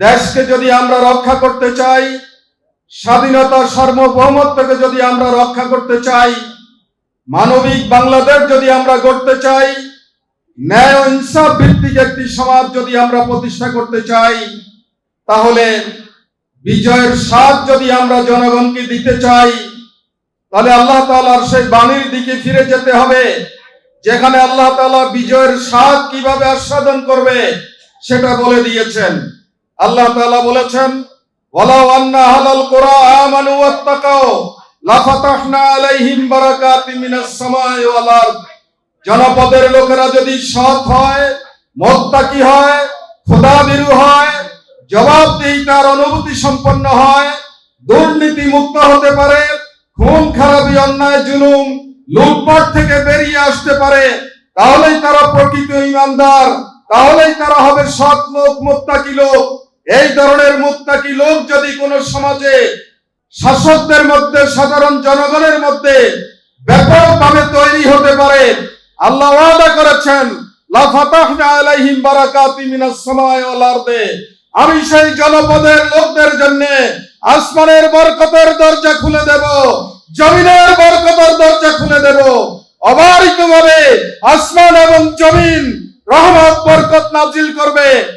দেশকে যদি আমরা রক্ষা করতে চাই, স্বাধীনতা সার্বভৌমত্বকে যদি আমরা রক্ষা করতে চাই, মানবিক বাংলাদেশ যদি আমরা গড়তে চাই, ন্যায় ও ইনসাফ ভিত্তিক একটি সমাজ যদি আমরা প্রতিষ্ঠা করতে চাই, তাহলে বিজয়ের স্বাদ যদি আমরা জনগণকে দিতে চাই, তাহলে আল্লাহ তাআলার সেই বাণীর দিকে ফিরে যেতে হবে, যেখানে আল্লাহ তাআলা বিজয়ের স্বাদ কিভাবে আস্বাদন করবে সেটা বলে দিয়েছেন। আল্লাহ তাআলা বলেছেন, ওয়ালাউ আন্না আহলাল কুরা আমানু ওয়াত্তাকাও লাফাতাহনা আলাইহিম বারাকাতিম মিনাস সামাই ওয়াল আরদ। জনপদের লোকেরা যদি সৎ হয়, মুত্তাকি হয়, খোদাভীরু হয়, জবাবদিহিতার অনুভূতি সম্পন্ন হয়, দুর্নীতি মুক্ত হতে পারে, খুন খারাপি অন্যায় জুলুম লুটপাট থেকে বেরিয়ে আসতে পারে, তাহলেই তারা প্রকৃত ঈমানদার, তাহলেই তারা হবে সৎ লোক, মুত্তাকি লোক। এই ধরনের মুত্তাকি লোক যদি কোন সমাজে শাসকদের মধ্যে, সাধারণ জনগণের মধ্যে ব্যাপকভাবে তৈরি হতে পারে, আল্লাহ ওয়াদা করেছেন, লা ফাতাহনা আলাইহিম বারাকাতিম মিনাস সামাই ওয়াল আরদে। আমি সেই জনপদের লোকদের জন্য আসমানের বরকতের দরজা খুলে দেব, জমিনের বরকতের দরজা খুলে দেব। অবারিতভাবে আসমান এবং জমিন রহমত বরকত নাজিল করবে।